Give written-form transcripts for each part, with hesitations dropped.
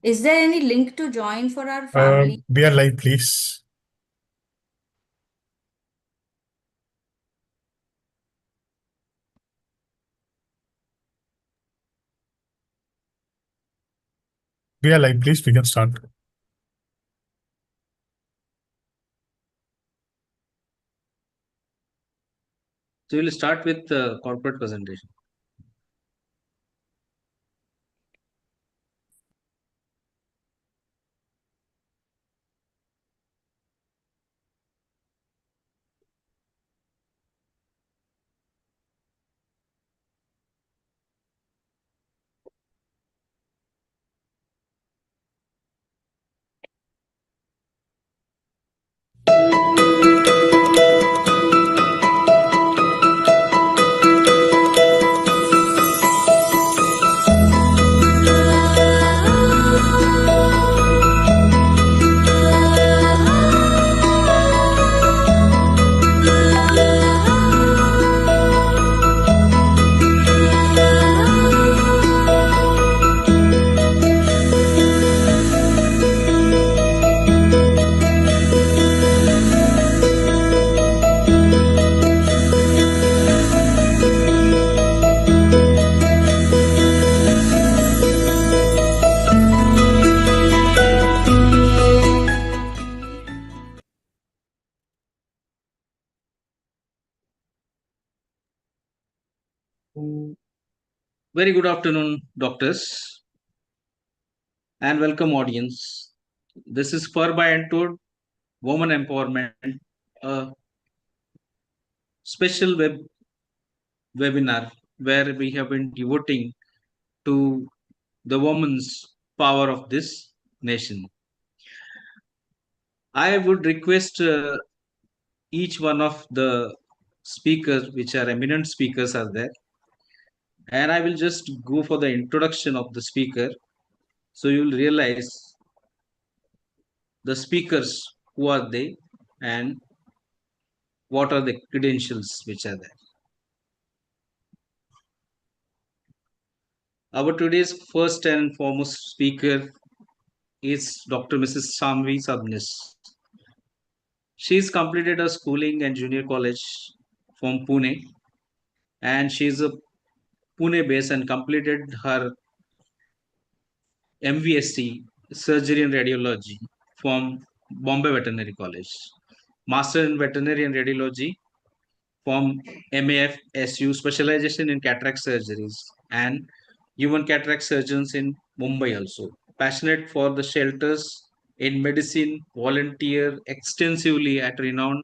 Is there any link to join for our family? Be a live, please. Be a live, please. We can start. So we'll start with the corporate presentation. Very good afternoon, doctors, and welcome, audience. This is Fur by Untold Woman Empowerment, a special webinar where we have been devoting to the woman's power of this nation. I would request each one of the speakers, which are eminent speakers, are there, and I will just go for the introduction of the speaker, so you will realize the speakers who are they and what are the credentials which are there. Our today's first and foremost speaker is Dr. Mrs. Shamvi Sabnis. She's completed her schooling and junior college from Pune, and she's a Pune base and completed her MVSC Surgery and Radiology from Bombay Veterinary College, Master in Veterinary and Radiology from MAFSU, specialization in cataract surgeries and human cataract surgeons in Mumbai also. Passionate for the shelters in medicine, volunteer extensively at renowned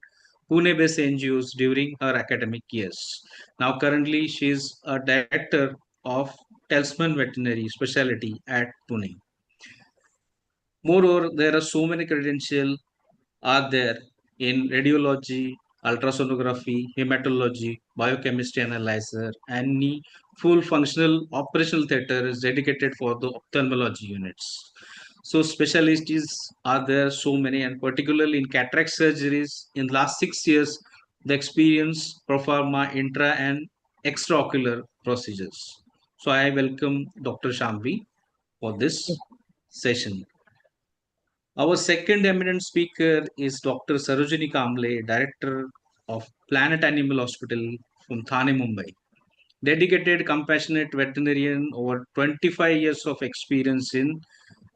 Pune-based NGOs during her academic years. Now currently she is a director of Telsman Veterinary Specialty at Pune. Moreover, there are so many credentials are there in radiology, ultrasonography, hematology, biochemistry analyzer, and the full functional operational theater is dedicated for the ophthalmology units. So specialties are there so many, and particularly in cataract surgeries, in last 6 years, the experience proforma intra and extraocular procedures. So I welcome Dr. Shambi for this session. Our second eminent speaker is Dr. Sarojini Kamble, Director of Planet Animal Hospital from Thane, Mumbai. Dedicated, compassionate veterinarian, over 25 years of experience in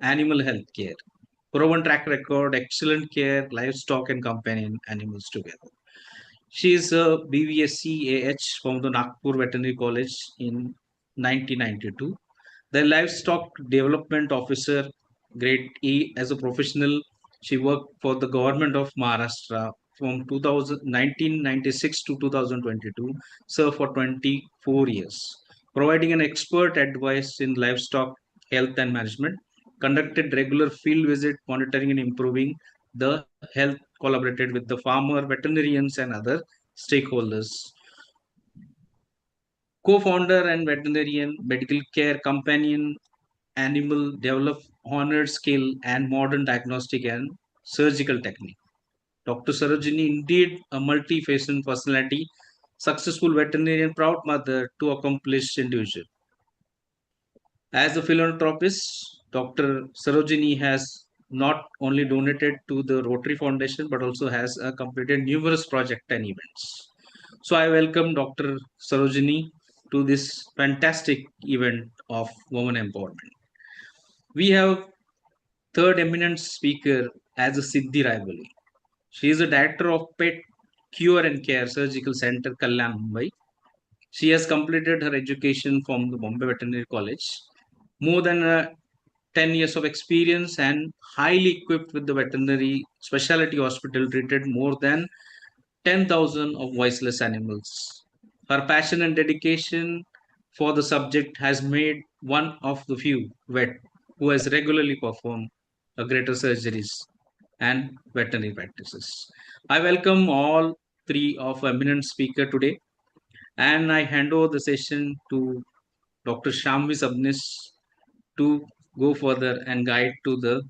animal health care. Proven track record, excellent care, livestock and companion animals together. She is a BVSC AH from the Nagpur Veterinary College in 1992. The livestock development officer, grade E as a professional. She worked for the government of Maharashtra from 1996 to 2022, served for 24 years, providing an expert advice in livestock health and management, conducted regular field visit, monitoring and improving the health, collaborated with the farmer, veterinarians and other stakeholders. Co-founder and veterinarian, medical care companion, animal develop honored skill and modern diagnostic and surgical technique. Dr. Sarojini, indeed a multi-facet personality, successful veterinarian, proud mother to accomplished individual. As a philanthropist, Dr. Sarojini has not only donated to the Rotary Foundation but also has completed numerous projects and events. So I welcome Dr. Sarojini to this fantastic event of women empowerment. We have third eminent speaker as a Siddhi Raibali. She is a director of Pet Cure and Care Surgical Center, Kalyan, Mumbai. She has completed her education from the Bombay Veterinary College. More than 10 years of experience and highly equipped with the veterinary specialty hospital, treated more than 10,000 of voiceless animals. Her passion and dedication for the subject has made one of the few vet who has regularly performed greater surgeries and veterinary practices. I welcome all three of eminent speaker today, and I hand over the session to Dr. Shamvi Sabnis to go further and guide to the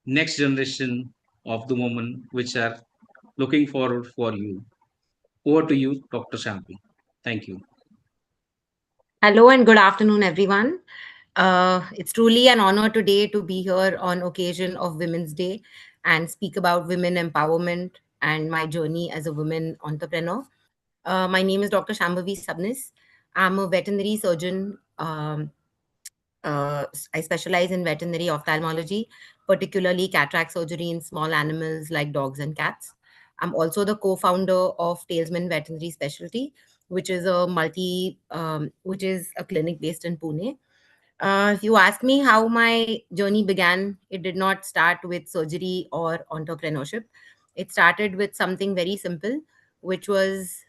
next generation of the women which are looking forward for you. Over to you, Dr. Shampi. Thank you. Hello and good afternoon, everyone. It's truly an honor today to be here on occasion of Women's Day and speak about women empowerment and my journey as a women entrepreneur. My name is Dr. Shambhavi Sabnis. I'm a veterinary surgeon. I specialize in veterinary ophthalmology, particularly cataract surgery in small animals like dogs and cats. I'm also the co-founder of Talesman Veterinary Specialty, which is which is a clinic based in Pune. If you ask me how my journey began, it did not start with surgery or entrepreneurship. It started with something very simple, which was,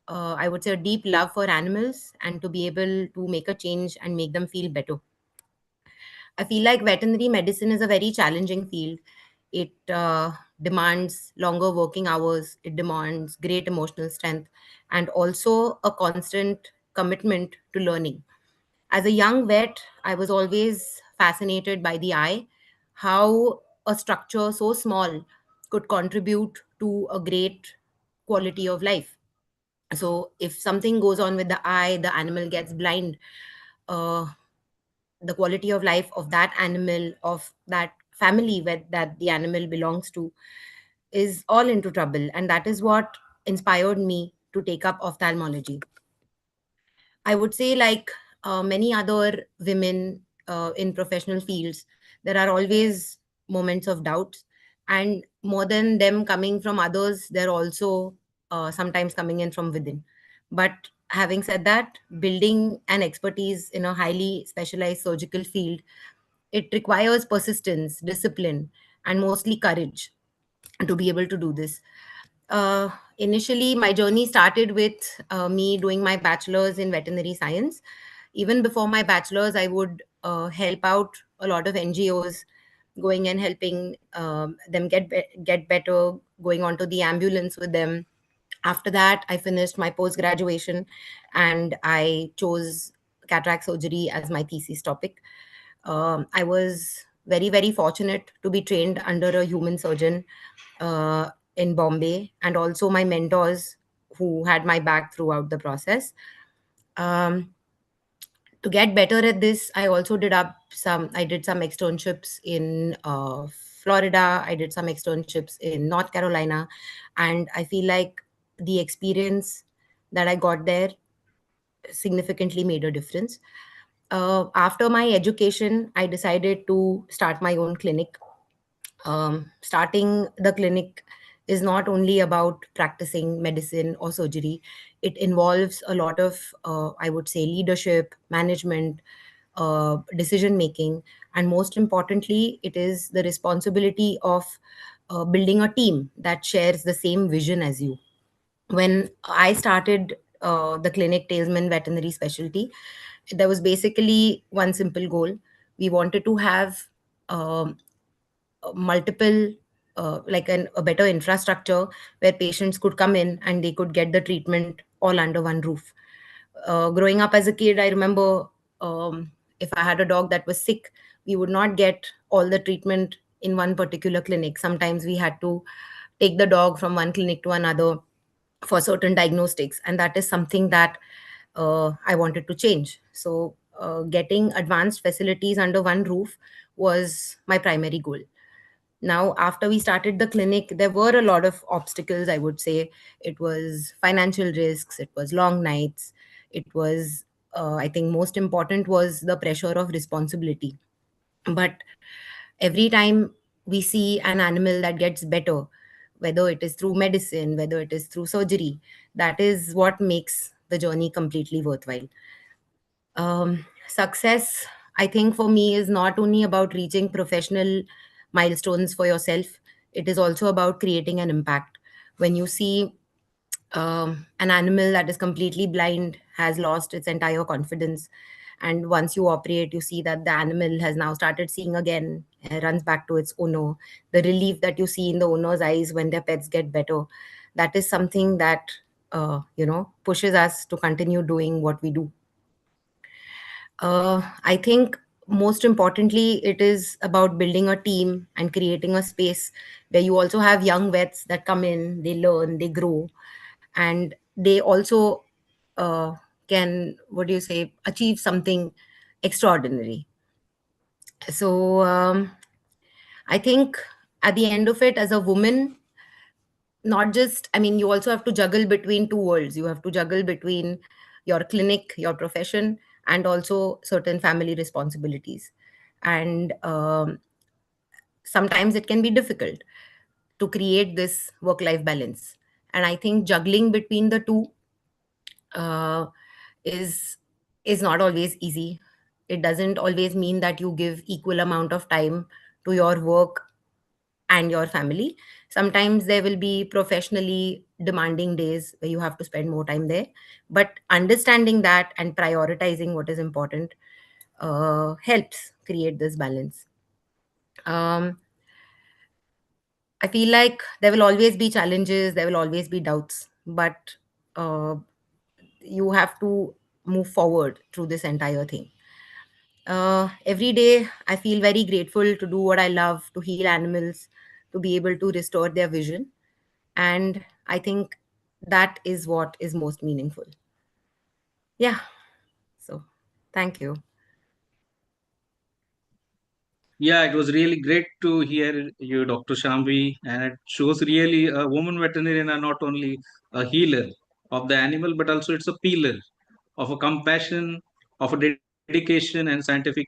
I would say, a deep love for animals and to be able to make a change and make them feel better. I feel like veterinary medicine is a very challenging field. It demands longer working hours, it demands great emotional strength, and also a constant commitment to learning. As a young vet, I was always fascinated by the eye, how a structure so small could contribute to a great quality of life. So, if something goes on with the eye, the animal gets blind. Uh, the quality of life of that animal, of that family where that the animal belongs to, is all into trouble. And that is what inspired me to take up ophthalmology. I would say, like many other women in professional fields, there are always moments of doubt. And more than them coming from others, they're also sometimes coming in from within. But having said that, building an expertise in a highly specialized surgical field, it requires persistence, discipline, and mostly courage to be able to do this. Initially, my journey started with me doing my bachelor's in veterinary science. Even before my bachelor's, I would help out a lot of NGOs, going and helping them get better, going onto the ambulance with them. After that, I finished my post graduation, and I chose cataract surgery as my thesis topic. I was very fortunate to be trained under a human surgeon in Bombay, and also my mentors who had my back throughout the process. Um, to get better at this, I did some externships in Florida. I did some externships in North Carolina, and I feel like the experience that I got there significantly made a difference. After my education, I decided to start my own clinic. Starting the clinic is not only about practicing medicine or surgery. It involves a lot of, I would say, leadership, management, decision making, and most importantly, it is the responsibility of building a team that shares the same vision as you. When I started the clinic Talesman Veterinary Specialty, there was basically one simple goal. We wanted to have um, multiple a better infrastructure where patients could come in and they could get the treatment all under one roof. Growing up as a kid, I remember, if I had a dog that was sick, we would not get all the treatment in one particular clinic. Sometimes we had to take the dog from one clinic to another for certain diagnostics, and that is something that I wanted to change. So getting advanced facilities under one roof was my primary goal. Now, after we started the clinic, there were a lot of obstacles, I would say. It was financial risks, it was long nights, it was, I think, most important was the pressure of responsibility. But every time we see an animal that gets better, whether it is through medicine, whether it is through surgery, that is what makes the journey completely worthwhile. Success, I think, for me is not only about reaching professional milestones for yourself, it is also about creating an impact. When you see an animal that is completely blind has lost its entire confidence, and once you operate, you see that the animal has now started seeing again, runs back to its owner. The relief that you see in the owner's eyes when their pets get better, that is something that pushes us to continue doing what we do. I think most importantly, it is about building a team and creating a space where you also have young vets that come in, they learn, they grow, and they also can, what do you say, achieve something extraordinary. So I think at the end of it, as a woman, not just, I mean, you also have to juggle between two worlds. You have to juggle between your clinic, your profession, and also certain family responsibilities. And sometimes it can be difficult to create this work life balance. And I think juggling between the two uh, is is not always easy. It doesn't always mean that you give equal amount of time to your work and your family. Sometimes there will be professionally demanding days where you have to spend more time there. But understanding that and prioritizing what is important helps create this balance. Um, I feel like there will always be challenges, there will always be doubts, but uh, you have to move forward through this entire thing. Every day, I feel very grateful to do what I love, to heal animals, to be able to restore their vision. And I think that is what is most meaningful. Yeah. So thank you. Yeah, it was really great to hear you, Dr. Shambhi, and it shows really a woman veterinarian are not only a healer of the animal, but also it's a pillar of a compassion, of a dedication, and scientific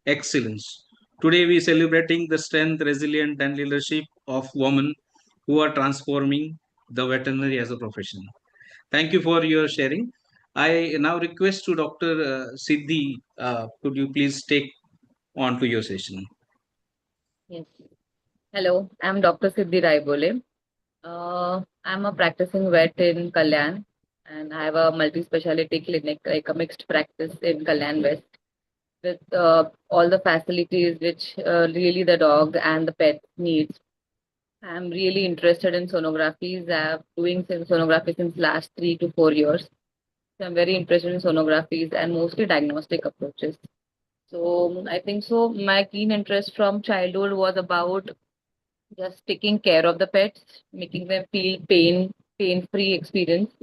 excellence. Today, we celebrating the strength, resilience, and leadership of women who are transforming the veterinary as a profession. Thank you for your sharing. I now request to Dr. Siddhi, could you please take on to your session? Yes. Hello, I'm Dr. Siddhi Raibole. I'm a practicing vet in Kalyan, and I have a multi-specialty clinic, like a mixed practice in Kalyan West, with all the facilities which really the dog and the pet needs. I'm really interested in sonographies. I'm doing sonography since last 3 to 4 years. So I'm very interested in sonographies and mostly diagnostic approaches. So I think so. My keen interest from childhood was about just taking care of the pets, making them feel pain-free experience.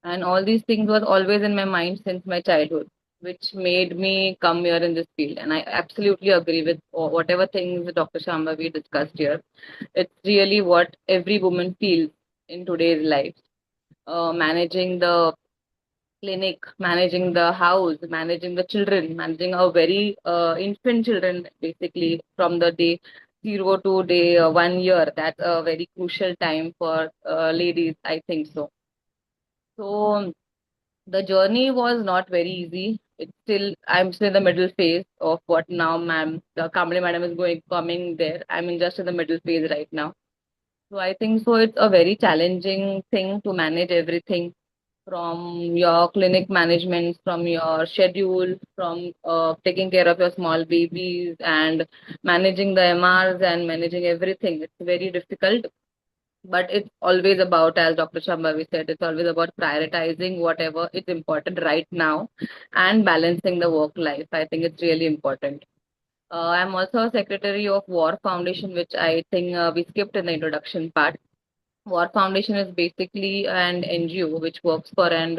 And all these things was always in my mind since my childhood, which made me come here in this field. And I absolutely agree with whatever things Dr. Shambhavi discussed here. It's really what every woman feels in today's life. Managing the clinic, managing the house, managing the children, managing our very infant children, basically from the day 0 to day 1 year. That's a very crucial time for ladies, I think so. So the journey was not very easy. I'm still in the middle phase of what now, ma'am. The Kamble madam is coming there. I'm in just in the middle phase right now. So I think so. It's a very challenging thing to manage everything from your clinic management, from your schedule, from taking care of your small babies and managing the MRs and managing everything. It's very difficult, but it's always about, as Dr. Shambhavi said, it's always about prioritizing whatever is important right now and balancing the work life. I think it's really important. I'm also a secretary of War Foundation, which I think we skipped in the introduction part. War Foundation is basically an NGO which works for an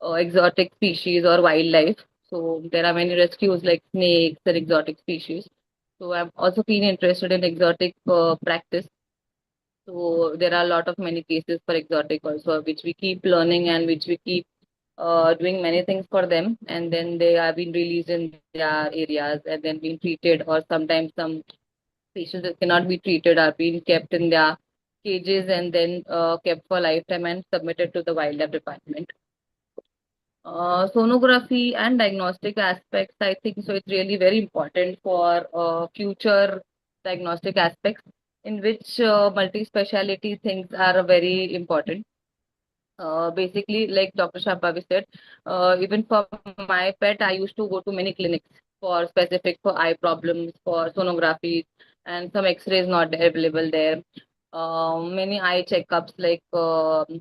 exotic species or wildlife. So there are many rescues like snakes and exotic species. So I'm also been interested in exotic practice. So there are a lot of many cases for exotic also, which we keep learning and which we keep doing many things for them, and then they have been released in their areas and then being treated, or sometimes some patients that cannot be treated are being kept in their cages and then kept for lifetime and submitted to the wildlife department. Sonography and diagnostic aspects, I think so. It's really very important for future diagnostic aspects in which multi-speciality things are very important. Basically, like Dr. Shambhavi said, even for my pet, I used to go to many clinics for specific for eye problems, for sonography, and some X-rays not available there. Many eye checkups, like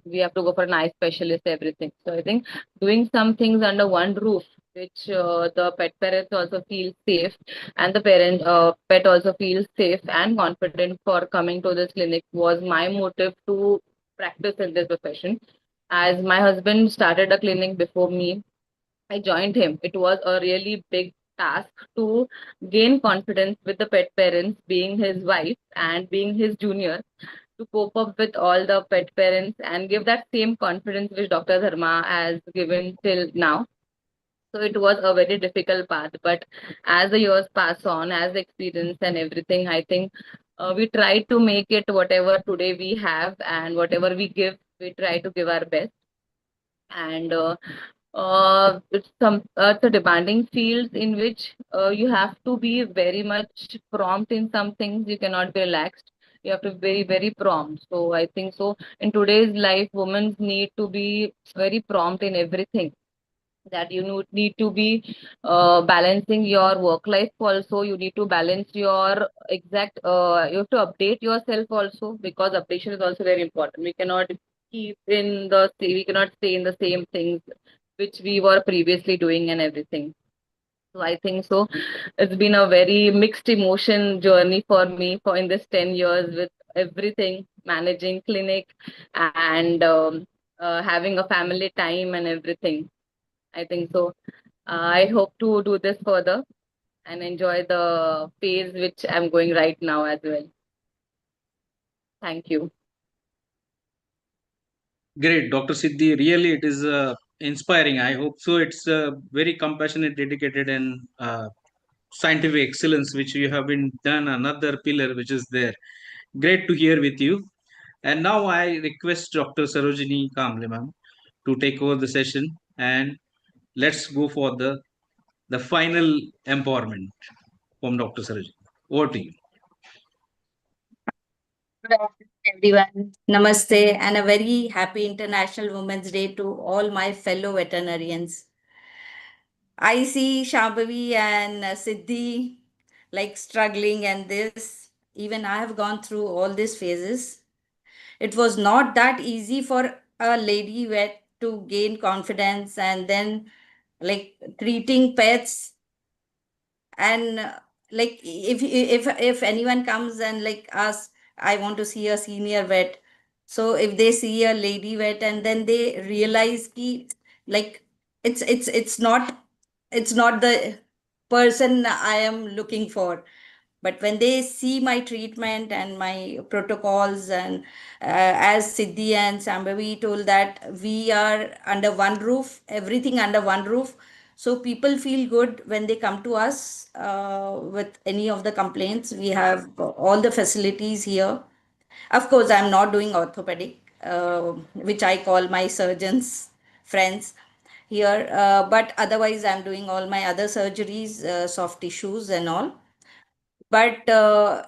we have to go for an eye specialist, everything. So I think doing some things under one roof, which the pet parents also feel safe, and the parent pet also feels safe and confident for coming to this clinic, was my motive to practice in this profession. As my husband started a clinic before me, I joined him. It was a really big task to gain confidence with the pet parents, being his wife and being his junior, to cope up with all the pet parents and give that same confidence which Dr. Dharma has given till now. So it was a very difficult path, but as the years pass on, as the experience and everything, I think we try to make it whatever today we have, and whatever we give, we try to give our best. And it's a demanding field in which you have to be very much prompt in some things. You cannot be relaxed. You have to be very, very prompt. So I think so. In today's life, women need to be very prompt in everything, that need to be balancing your work life also. You need to balance your exact, you have to update yourself also, because updation is also very important. We cannot we cannot stay in the same things which we were previously doing and everything. So I think so. It's been a very mixed emotion journey for me for in this 10 years, with everything, managing clinic and having a family time and everything. I think so. I hope to do this further and enjoy the phase which I'm going right now as well. Thank you. Great, Dr. Siddhi. Really, it is inspiring. I hope so. It's very compassionate, dedicated, and scientific excellence, which you have been done. Another pillar which is there. Great to hear with you. And now I request Dr. Sarojini Kamble, ma'am, to take over the session, and let's go for the final empowerment from Dr. Sarojini. Over to you. Good afternoon, everyone. Namaste, and a very happy International Women's Day to all my fellow veterinarians. I see Shambhavi and Siddhi like struggling, and this, even I have gone through all these phases. It was not that easy for a lady vet to gain confidence, and then like treating pets, and like if anyone comes and like asks, I want to see a senior vet. So if they see a lady vet and then they realize ki like it's not the person I am looking for. But when they see my treatment and my protocols, and as Siddhi and Sambhavi told, that we are under one roof, everything under one roof. So people feel good when they come to us with any of the complaints. We have all the facilities here. Of course, I'm not doing orthopedic, which I call my surgeons' friends here. But otherwise, I'm doing all my other surgeries, soft tissues and all. But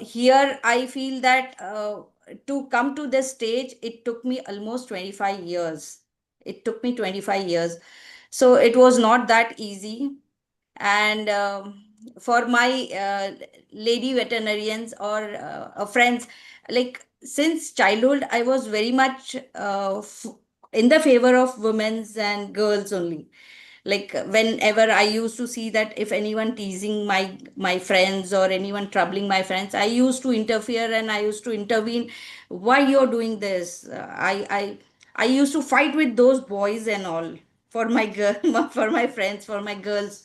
here I feel that to come to this stage, it took me almost 25 years. It took me 25 years. So it was not that easy. And for my lady veterinarians or friends, like since childhood, I was very much in the favor of women's and girls only. Like whenever I used to see that if anyone teasing my friends or anyone troubling my friends, I used to interfere and I used to intervene. Why you're doing this? I used to fight with those boys and all. for my girl, for my friends, for my girls,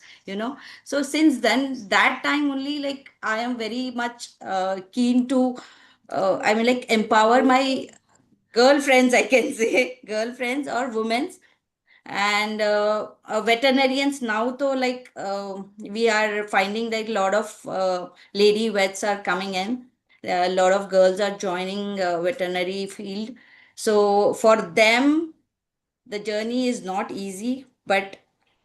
So since then, that time only, like I am very much keen to, like empower my girlfriends, I can say, girlfriends or women's. And veterinarians now, though, like we are finding that a lot of lady vets are coming in. A lot of girls are joining veterinary field. So for them, the journey is not easy, but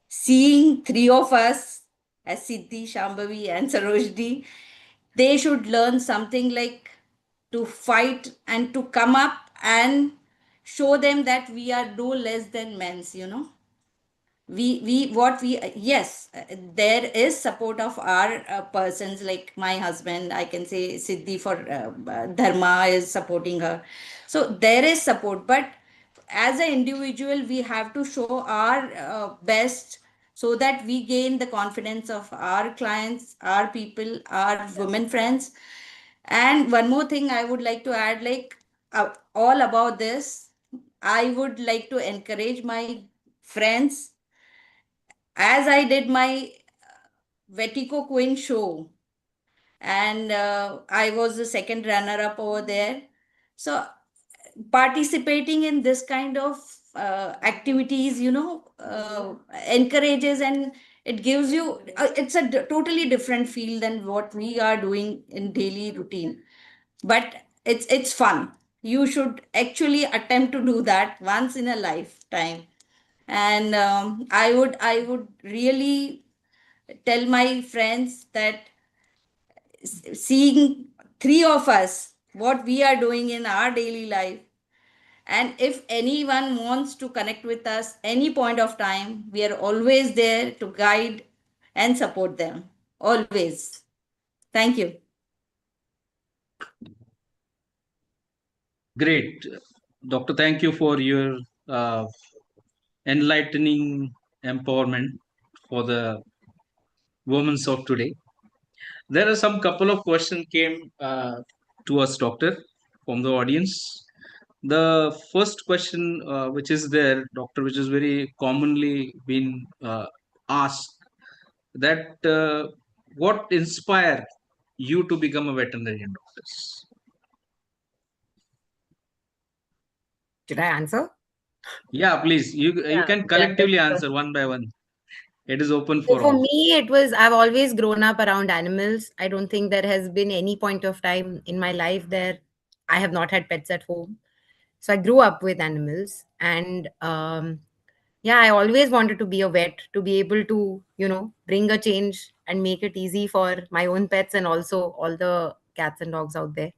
seeing three of us as Siddhi, Shambhavi, and Sarojini, they should learn something like to fight and to come up and show them that we are no less than men's. Yes, there is support of our persons, like my husband, I can say Siddhi, for Dharma is supporting her. So there is support, but as an individual we have to show our best, so that we gain the confidence of our clients, our people, our women friends. And one more thing I would like to add, like all about this, I would like to encourage my friends, as I did my Vertigo Queen show, and I was the second runner up over there. So participating in this kind of activities, encourages, and it gives you, it's a totally different feel than what we are doing in daily routine. But it's fun. You should actually attempt to do that once in a lifetime. And I would really tell my friends that seeing three of us, what we are doing in our daily life, and if anyone wants to connect with us any point of time, we are always there to guide and support them, always. Thank you. Great. Doctor, thank you for your uh, enlightening empowerment for the women of today. There are some couple of questions came to us, Doctor, from the audience. The first question, which is there, Doctor, which is very commonly been asked, that what inspired you to become a veterinarian, doctors? Should I answer? Yeah, please. You Yeah, can yeah, collectively answer one by one. It is open So for for all. me, I've always grown up around animals. I don't think there has been any point of time in my life there I have not had pets at home. So I grew up with animals. And yeah, I always wanted to be a vet, to be able to, bring a change and make it easy for my own pets and also all the cats and dogs out there.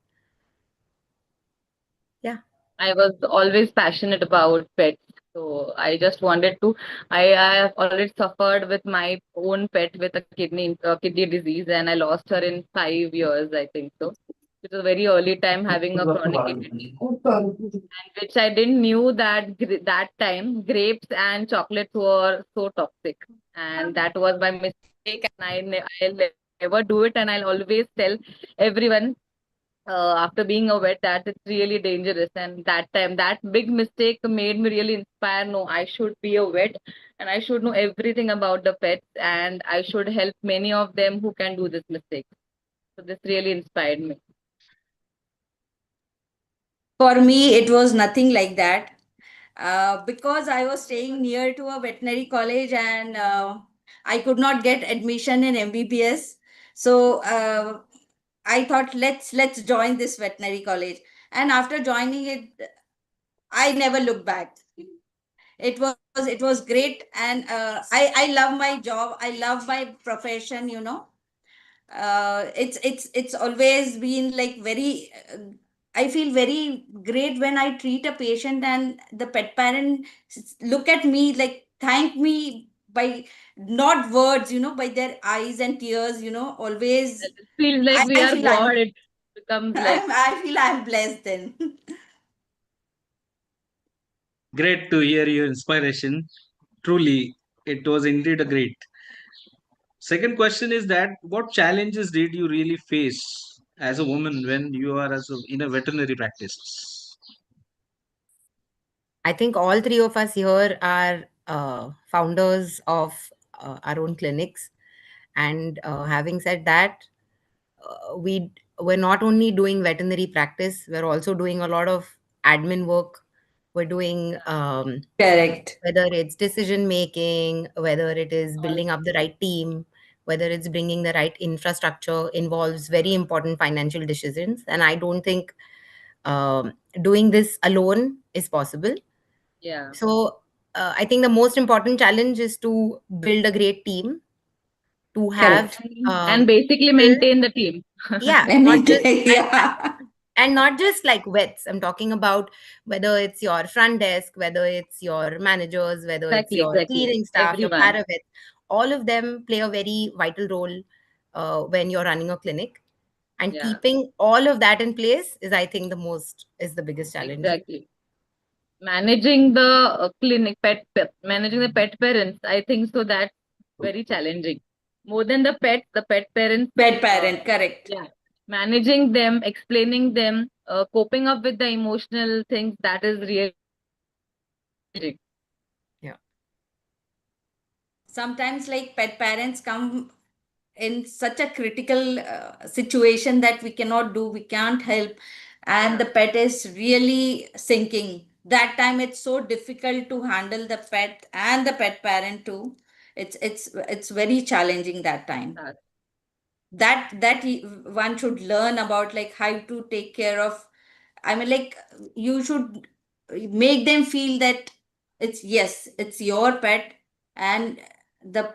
Yeah. I was always passionate about pets. So I just wanted to. I have already suffered with my own pet with a kidney disease, and I lost her in 5 years, I think so. It was a very early time having a chronic kidney disease, and which I didn't knew that that time grapes and chocolates were so toxic, and that was my mistake, and I'll never do it, and I'll always tell everyone after being a vet that it's really dangerous. And that time, that big mistake made me really inspire. No, I should be a vet and I should know everything about the pets and I should help many of them who can do this mistake. So this really inspired me. For me, it was nothing like that. Because I was staying near to a veterinary college, and I could not get admission in MBBS. So I thought, let's join this veterinary college. And after joining it, I never looked back. It was great, and I love my job. I love my profession. It's always been like very. I feel very great when I treat a patient and the pet parent look at me, like thank me by not words, by their eyes and tears. Always It feels like we I are feel I'm God. It becomes like I feel I'm blessed then. Great to hear your inspiration. Truly, it was indeed a great. Second question is that what challenges did you really face as a woman when you are in a veterinary practice? I think all three of us here are founders of our own clinics. And having said that, we're not only doing veterinary practice, we're also doing a lot of admin work. We're doing Correct. whether it's decision making, whether it is building up the right team, whether it's bringing the right infrastructure, involves very important financial decisions. And I don't think doing this alone is possible. Yeah. So I think the most important challenge is to build a great team, to have Correct. And basically people, maintain the team. yeah, And not just yeah. and not just like vets. I'm talking about whether it's your front desk, whether it's your managers, whether it's your Exactly. cleaning staff, your Everyone. paravets. All of them play a very vital role when you're running a clinic. And Yeah. keeping all of that in place is, I think, the biggest challenge. Exactly. Managing the managing the pet parents, I think so that's very challenging. More than the pet parents, Pet parent, correct. yeah, managing them, explaining them, coping up with the emotional things, that is really challenging. Sometimes like pet parents come in such a critical situation that we can't help, and Yeah. the pet is really sinking. That time it's so difficult to handle the pet and the pet parent too. It's very challenging that time. Yeah. One should learn about like how to take care of. I mean, like, you should make them feel that it's your pet, and the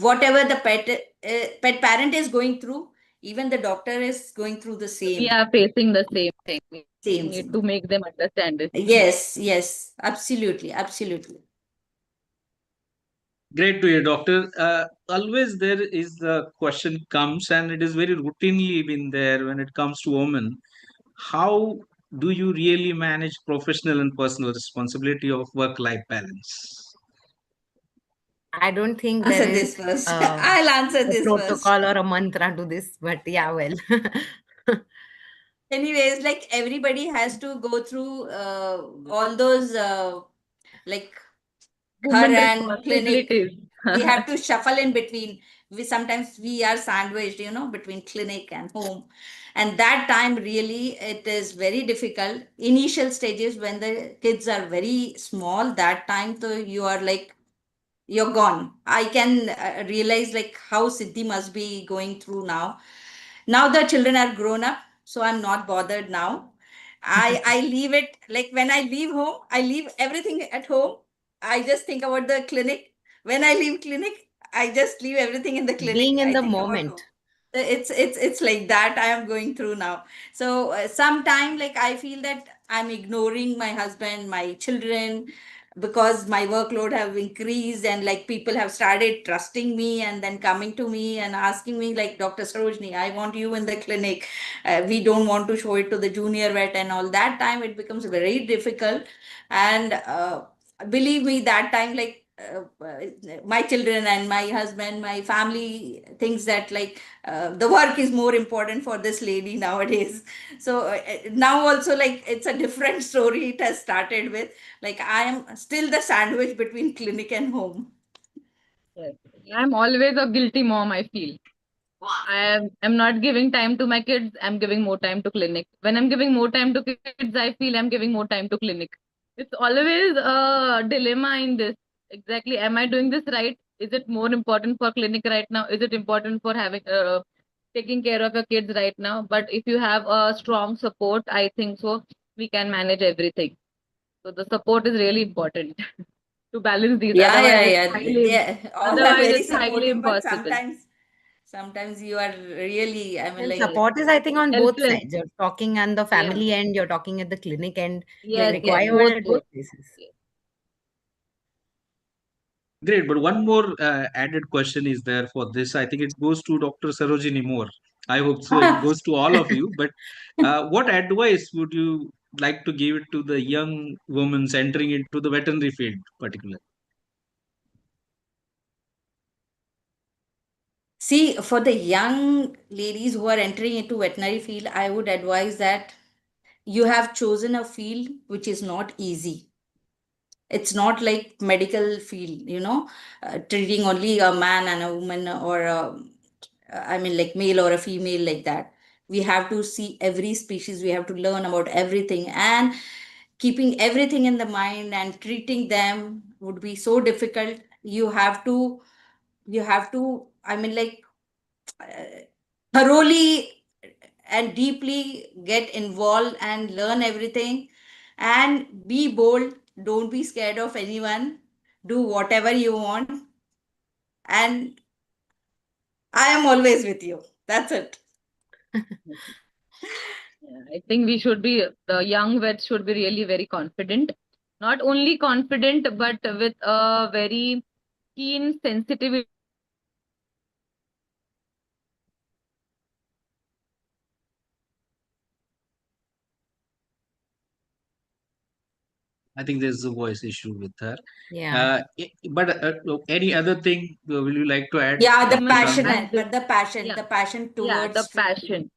whatever the pet parent is going through, even the doctor is going through the We same. are facing the same thing. We Same. need to make them understand this. Yes, absolutely, absolutely. Great to hear, doctor. Always there is the question comes, and it is very routinely been there when it comes to women. How do you really manage professional and personal responsibility of work-life balance? I don't think there Answer is this first. I'll answer a this first. protocol or a mantra to this, but yeah, well. Anyways, like everybody has to go through all those like her Women and clinic. responsibilities. We have to shuffle in between. We are sandwiched, between clinic and home. And that time really it is very difficult. Initial stages when the kids are very small, that time so you are like you're gone. I can realize like how Siddhi must be going through now. Now the children are grown up, so I'm not bothered now. I leave it like when I leave home, I leave everything at home. I just think about the clinic. When I leave clinic, I just leave everything in the clinic. Being in I the think about moment. home. It's like that I am going through now. So sometime like I feel that I'm ignoring my husband, my children, because my workload have increased, and like people have started trusting me and then coming to me and asking me like, Dr. Sarojini, I want you in the clinic. We don't want to show it to the junior vet, and all that time it becomes very difficult. And believe me, that time like my children and my husband, my family thinks that like the work is more important for this lady nowadays. So now also like it's a different story it has started with. Like I am still the sandwich between clinic and home. Yes. I'm always a guilty mom, I feel. I'm not giving time to my kids, I'm giving more time to clinic. When I'm giving more time to kids, I feel I'm giving more time to clinic. It's always a dilemma in this. Exactly. Am I doing this right? Is it more important for clinic right now? Is it important for having taking care of your kids right now? But if you have a strong support, I think so we can manage everything. So the support is really important to balance these. Yeah, Otherwise, it's all are very highly supportive, but impossible. sometimes you are really, I mean, Well, like, support is, I think, on both Helpless. sides. You're talking on the family end, you're talking at the clinic end. You're Yes, required both, at both. both places. Great, but one more added question is there for this. I think it goes to Dr. Sarojini more. I hope so. It goes to all of you. But what advice would you like to give it to the young women entering into the veterinary field, particularly? see, for the young ladies who are entering into veterinary field, I would advise that you have chosen a field which is not easy. It's not like medical field, treating only a man and a woman, or I mean, like male or a female, like that. We have to see every species. We have to learn about everything, and keeping everything in the mind and treating them would be so difficult. You have to, I mean, like, uh, thoroughly and deeply get involved and learn everything, and be bold. Don't be scared of anyone. Do whatever you want, and I am always with you. That's it. Yeah, I think the young vets should be really very confident. Not only confident, but with a very keen sensitivity. I think there's a voice issue with her. Yeah. But any other thing will you like to add, Yeah, the Dr. Women Shanti? passionate, and but the passion, yeah, the passion yeah, towards the treatment. passion.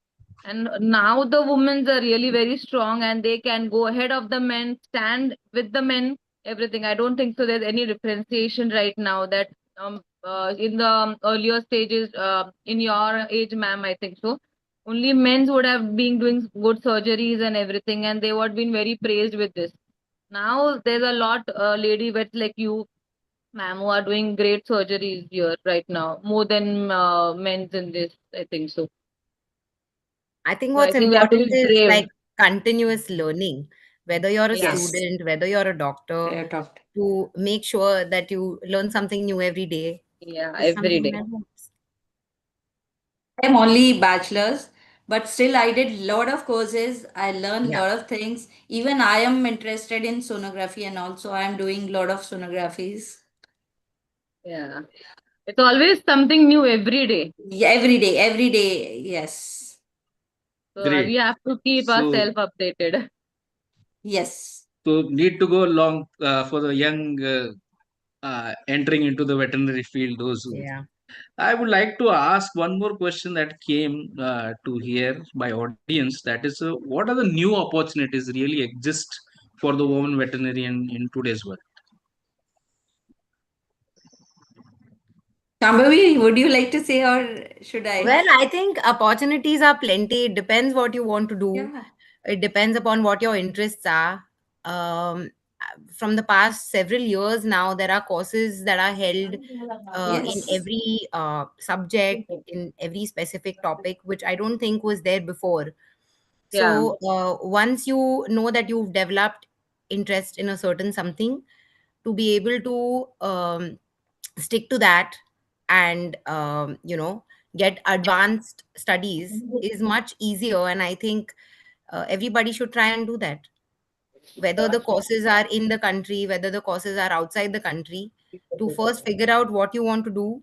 And now the women are really very strong and they can go ahead of the men, stand with the men, everything. I don't think so there's any differentiation right now that in the earlier stages, in your age, ma'am, I think so. Only men would have been doing good surgeries and everything, and they would have been very praised with this. Now there's a lot lady vets like you, ma'am, who are doing great surgeries here right now, more than men's in this, I think so. I think So I what's think we have to important be is brave. like continuous learning, whether you're a Yeah. Yes. student, whether you're a doctor, Yeah, doctor. to make sure that you learn something new every day Yeah, is every something day. that helps. I'm only bachelor's, but still I did lot of courses. I learned Yeah. lot of things. Even I am interested in sonography, and also I am doing lot of sonographies. Yeah. It's always something new every day. Yeah, every day, yes. So Great. we have to keep So, ourselves updated. Yes. so need to go along for the young entering into the veterinary field. Those who Yeah. I would like to ask one more question that came to here by audience. That is, what are the new opportunities really exist for the woman veterinarian in today's world? Shambhavi, would you like to say, or should I? Well, I think opportunities are plenty. It depends what you want to do. Yeah. It depends upon what your interests are. Um, from the past several years now, there are courses that are held in Yes. every subject, in every specific topic, which I don't think was there before. Yeah. So once you know that you've developed interest in a certain something, to be able to stick to that and get advanced studies is much easier. And I think everybody should try and do that, whether the courses are in the country, whether the courses are outside the country, to first figure out what you want to do.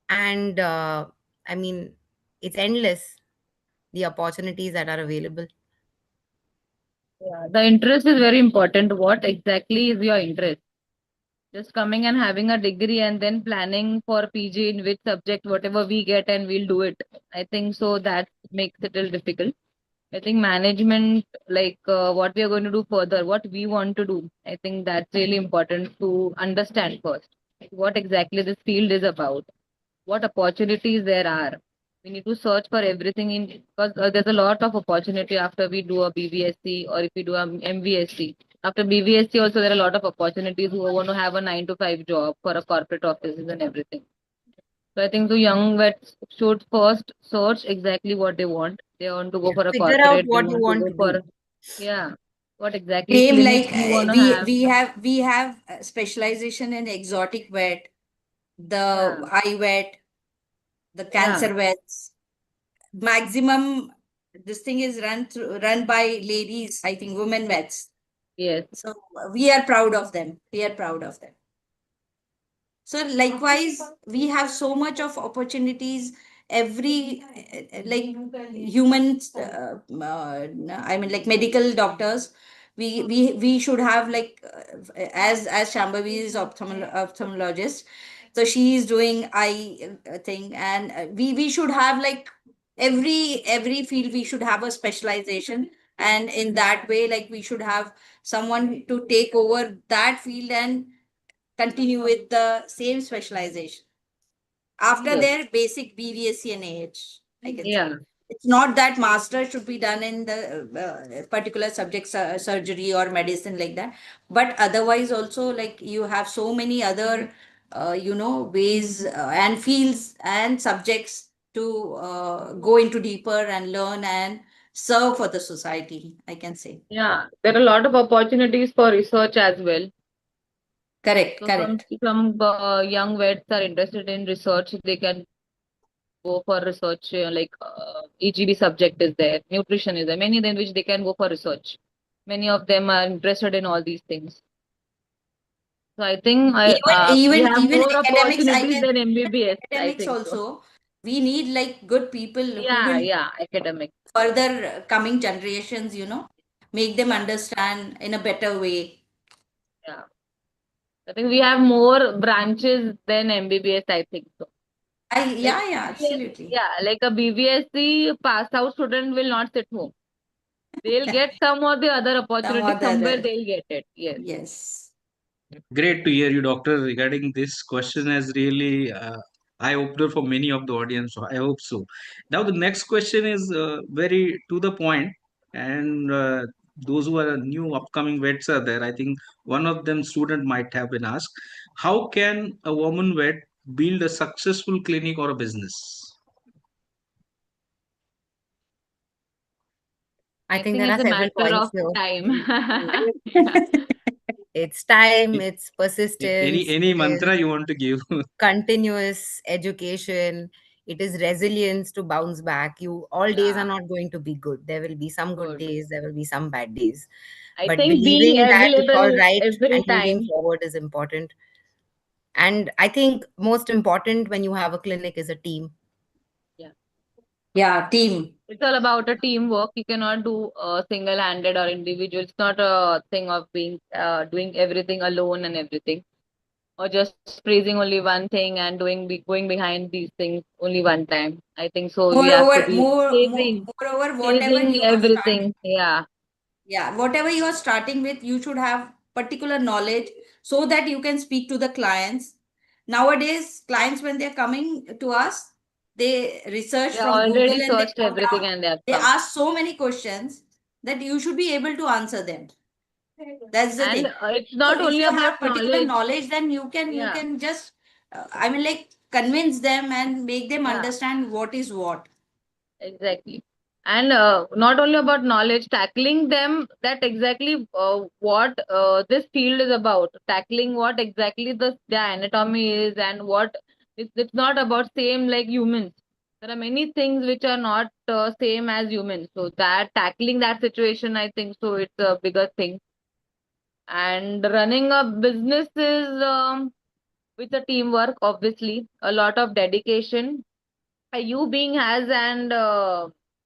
And I mean, it's endless, the opportunities that are available. Yeah. The interest is very important. What exactly is your interest? Just coming and having a degree and then planning for PG in which subject, whatever we get, and we'll do it. I think so that makes it a little difficult. I think management, like what we are going to do further, what we want to do, I think that's really important to understand first. Like what exactly this field is about, what opportunities there are. We need to search for everything in because there's a lot of opportunity after we do a BVSC or if we do a MVSC. After BVSC also there are a lot of opportunities who want to have a 9 to 5 job for a corporate offices and everything. So I think the young vets should first search exactly what they want. They want to go Yeah. for a Figure out corporate. They what you want to want go to do. for yeah. What exactly Same clinic like you want to we have? we have specialization in exotic vet, the Yeah, eye vet, the yeah, cancer vets. Maximum this thing is run by ladies, I think, women vets. yes, So we are proud of them. We are proud of them. So likewise, we have so much of opportunities. Every like humans, I mean, like medical doctors, we should have like as Shambhavi is ophthalmologist, so she is doing eye thing, and we should have like every field we should have a specialization, And in that way, like, we should have someone to take over that field and continue with the same specialization after Yes. their basic BVSC and AH, I can say. Yeah. It's not that master should be done in the particular subject, surgery or medicine, like that, but otherwise also, like, you have so many other ways and fields and subjects to go into deeper and learn and serve for the society, I can say. Yeah. There are a lot of opportunities for research as well. Correct, So correct. some young vets are interested in research. They can go for research, like EGD subject is there, nutrition is there, many in which they can go for research. Many of them are interested in all these things. So I think we have Even more academics, opportunities than MBBS, I academics think so. also, we need like good people who Yeah, will yeah, academic. further coming generations, make them understand in a better way. Yeah. I think we have more branches than MBBS, I think so. Yeah, BBS, absolutely. yeah, like a BBSC pass out student will not sit home. They'll get some or the other Some opportunity, or the somewhere other. they'll get it. Yes. Yes. Great to hear you, doctor, regarding this question has really eye-opener for many of the audience. So I hope so. Now, the next question is very to the point, and those who are new upcoming vets are there. I think one of them student might have been asked, how can a woman vet build a successful clinic or a business? I think there it's are a several matter points of here. time. It's time, it's Any persistence, any it mantra is you want to give? continuous education, it is resilience to bounce back. All days are Yeah, not going to be good. There will be some good good. days, there will be some bad days. I But think being believing that it's all available right every and moving time. forward is important. And I think most important when you have a clinic is a team. Yeah. Yeah, team. It's all about a teamwork. You cannot do single-handed or individual. It's not a thing of being doing everything alone and everything, or just praising only one thing and going behind these things only one time. I think so. We have to be Moreover, whatever chasing you are starting. everything. Yeah, Yeah, whatever you are starting with, you should have particular knowledge so that you can speak to the clients. Nowadays, clients, when they're coming to us, they research they from Google already and they searched come down. everything and they have They come. ask so many questions that you should be able to answer them. That's the And thing. it's So not if only you have about particular knowledge. knowledge, then you Yeah, can just, like, convince them and make them yeah. understand what is what. Exactly. And not only about knowledge, tackling them that exactly what this field is about, tackling what exactly the anatomy is and what it's not about same like humans. There are many things which are not same as humans. So that tackling that situation, I think so it's a bigger thing. And running a business is with a teamwork, obviously, a lot of dedication you being as an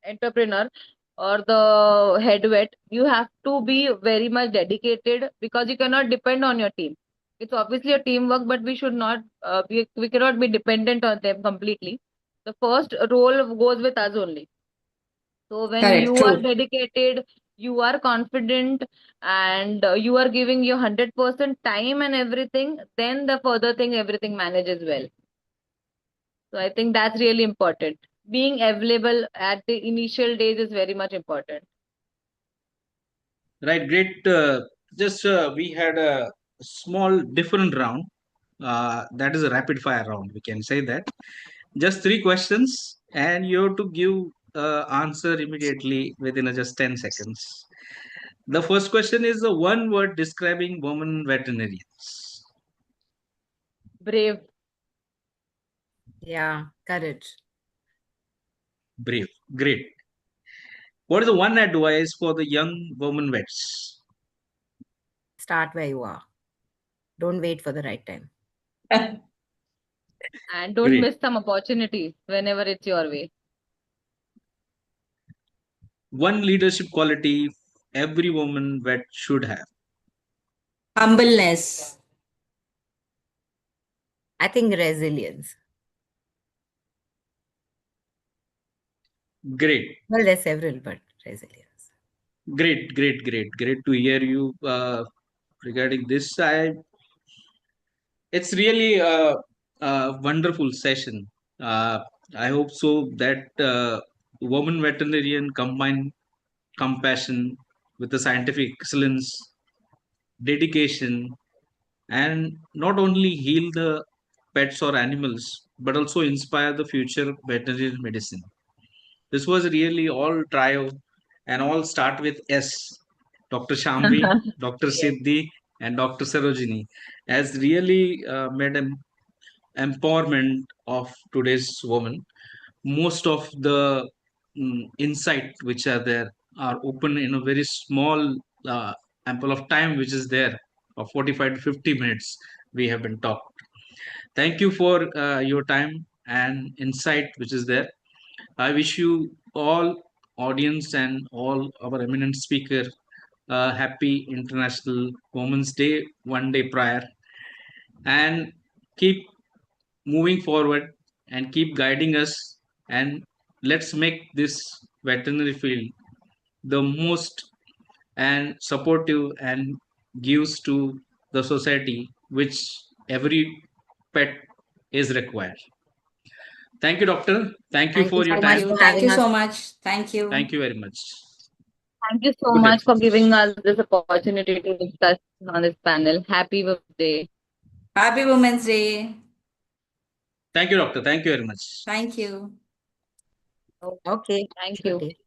entrepreneur or the head vet, you have to be very much dedicated because you cannot depend on your team. It's obviously a teamwork, but we should not we cannot be dependent on them completely. The first role goes with us only. So when Correct, you are true. dedicated, you are confident, and you are giving your 100% time and everything, then the further thing everything manages well. So I think that's really important. Being available at the initial days is very much important. Right, great. Just we had a small different round. That is a rapid fire round. We can say that. Just three questions, and you have to give answer immediately within just 10 seconds. The first question is the one word describing women veterinarians. Brave. Yeah, courage. Brave. Great. What is the one advice for the young women vets? Start where you are. Don't wait for the right time. And don't Great. miss some opportunities whenever it's your way. One leadership quality every woman vet should have. Humbleness. I think resilience. Great. Well, there's several, but resilience. Great to hear you regarding this. It's really a wonderful session. I hope so that woman veterinarian combine compassion with the scientific excellence, dedication, and not only heal the pets or animals, but also inspire the future veterinary medicine. This was really all trio and all start with S. Dr. Shambhi, Dr. Yes. Siddhi, and Dr. Sarojini has really made an empowerment of today's woman. Most of the insight which are there are open in a very small ample of time which is there of 45 to 50 minutes we have been talked. Thank you for your time and insight which is there. I wish you all audience and all our eminent speaker happy International Women's Day one day prior, and keep moving forward and keep guiding us, and let's make this veterinary field the most and supportive and gives to the society which every pet is required. Thank you, doctor. Thank you Thank for you your so time. much for Thank having you us. so much. Thank you. Thank you very much. Thank you so Good day. much for giving us this opportunity to discuss on this panel. Happy birthday. Happy Women's Day. Thank you, doctor. Thank you very much. Thank you. Okay. Thank Good you. day.